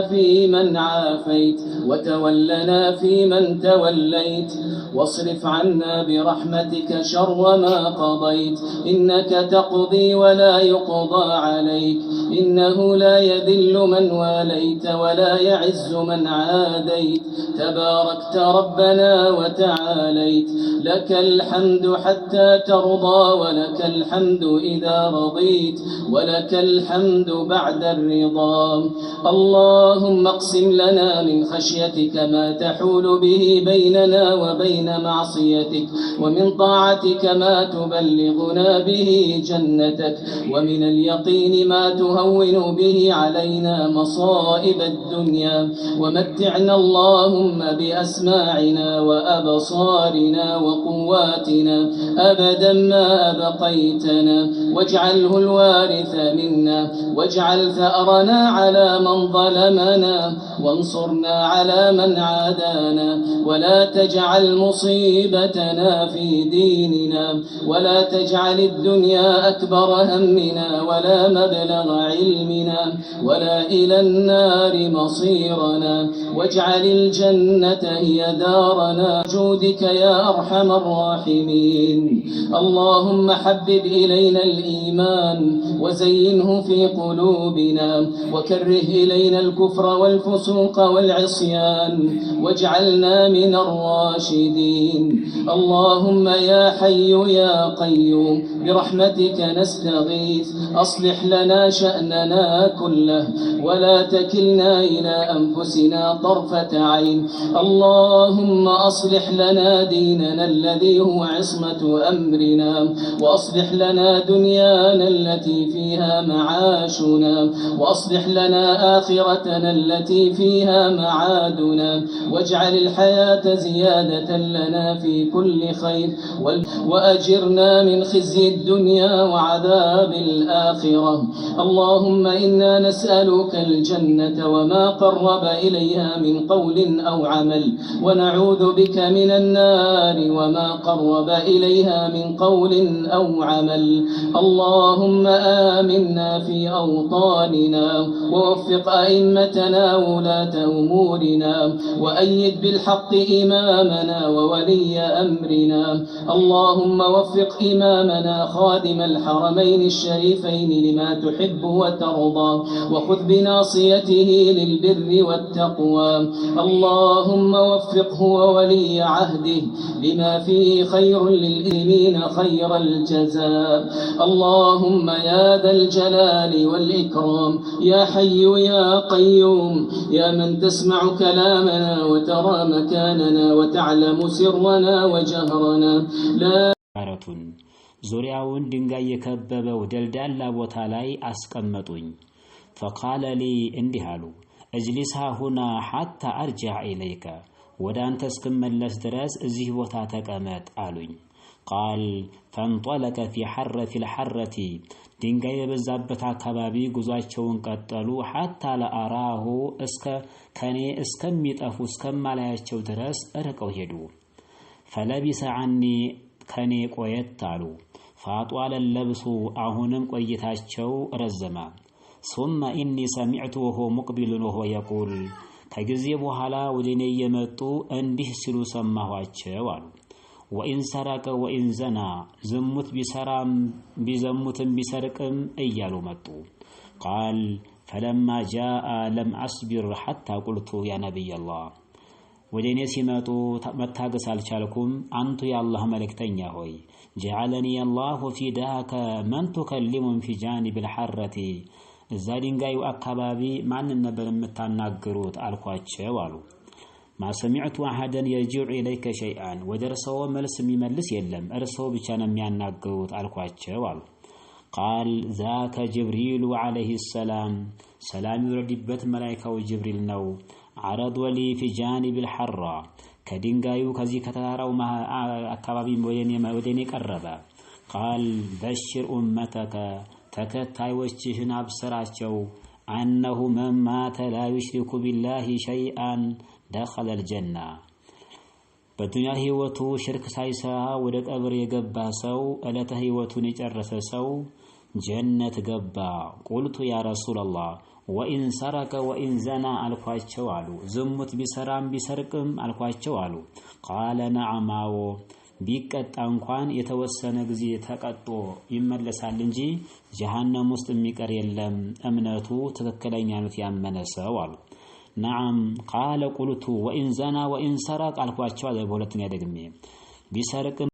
فيمن عافيت وتولنا فيمن توليت واصرف عنا برحمتك شر ما قضيت إنك تقضي ولا يقضى عليك إنه لا يذل من واليت ولا يعز من عاديت تباركت ربنا وتعاليت لك الحمد حتى ترضى ولك الحمد إذا رضيت ولك الحمد بعد الرضا اللهم اقسم لنا من خشيتك ما تحول به بيننا وبين معصيتك ومن طاعتك ما تبلغنا به جنتك ومن اليقين ما تهون به علينا مصائب الدنيا ومتعنا اللهم بأسماعنا وأبصارنا وقواتنا أبدا ما أبقيتنا واجعله الوارث منا واجعل ثأرنا على من ظلمنا وانصرنا على من عادانا ولا تجعل مصيبتنا في ديننا ولا تجعل الدنيا أكبر همنا ولا مبلغ علمنا ولا إلى النار مصيرنا واجعل الجنة هي دارنا جودك يا أرحم الراحمين اللهم حبب إلينا الإيمان وزينه في قلوبنا وكره إلينا الكفر والفسوق والعصيان واجعلنا من الراشدين اللهم يا حي يا قيوم برحمتك نستغيث أصلح لنا شأننا كله ولا تكلنا إلى أنفسنا طرفة عين اللهم أصلح لنا ديننا الذي هو عصمة أمرنا وأصلح لنا دنيانا التي فيها معاشنا وأصلح لنا آخرتنا التي فيها معادنا واجعل الحياة زيادة لنا في كل خير وأجرنا من خزي الدنيا وعذاب الآخرة اللهم إنا نسألك الجنة وما قرب إليها من قول أو عمل ونعوذ بك من النار وما قرب إليها من قول أو عمل اللهم آمنا في أوطاننا ووفق أئمتنا وولاة أمورنا وأيد بالحق إمامنا وولي أمرنا اللهم وفق إمامنا خادم الحرمين الشريفين لما تحب وترضى وخذ بناصيته للبر والتقوى اللهم وفقه وولي عهده لما فيه خير للإمين خير الجزاء اللهم يا ذا الجلال والإكرام يا حي يا قيوم يا من تسمع كلامنا وترى مكاننا وتعلم سرنا وجهرنا لا ዙሪያውን ድንጋይ የከበበው ደልዳላ ቦታ ላይ አስቀመጡኝ فقال لي እንዲህ አሉ اجلس هنا حتى ارجع اليك ወደ አንተ እስክመለስ ድረስ እዚህ ቦታ ተቀመጥ አሉኝ قال فانطلق في الحرة ድንጋይ የበዛበት አካባቢ ጉዟቸውን ቀጠሉ حتى لأراه ከኔ እስከሚጠፉ እስከማላያቸው ድረስ ርቀው ሄዱ فلبس عني ከኔ ቆየት አሉ فاطال اللبس አሁንም ቆይታቸው ረዘመ ثم اني سمعت وهو مقبل وهو يقول ከጊዜ በኋላ ወደኔ የመጡ እንዲህ ሲሉ ሰማኋቸው አሉ وإن سرق وإن زنا ዝሙት ቢሰራም ቢዘሙትም ቢሰርቅም እያሉ መጡ قال فلما جاء لم أصبر حتى قلت يا نبي الله ወደኔ ሲመጡ መታገስ አልቻልኩም አንቱ ያላህ መልእክተኛ ሆይ جعلني الله فداك من تكلم في جانب الحرة እዛ ድንጋዩ አካባቢ ማን ነበር የምታናገሩት አልኳቸው አሉ ما سمعت احدا يرجع اليك شيئا ودرسوا መልስ የሚመልስ የለም እርሶው ብቻ ነው የሚያናገሩት አልኳቸው አሉ قال ذاك جبريل عليه السلام سلام يردበት መላእክቱ ጅብሪል ነው عرض لي في جانب الحرة ከድንጋዩ ከዚህ ከተራራው አካባቢ ወደኔ ቀረበ قال بشر امتك ተከታዮችህን አብስራቸው انه من مات لا يشرك بالله شيئا دخل الجنة በዱንያ ህይወቱ ሽርክ ሳይሰራ ወደ ቀብር የገባ ሰው እለተ ህይወቱን የጨረሰ ሰው ጀነት ገባ قلت يا رسول الله ወኢን ሰረቀ ወኢን ዘና አልኳቸው አሉ። ዝሙት ቢሰራም ቢሰርቅም አልኳቸው አሉ። ቃለ ነዓም አዎ ቢቀጣ እንኳን የተወሰነ ጊዜ ተቀጦ ይመለሳል እንጂ ጀሃነም ውስጥ የሚቀር የለም እምነቱ ትክክለኛነት ያመነ ሰው አሉ። ነዓም ቃለ ቁልቱ ወኢን ዘና ወኢን ሰረቀ አልኳቸው አለ። በሁለተኛ ደግሜ ቢሰርቅም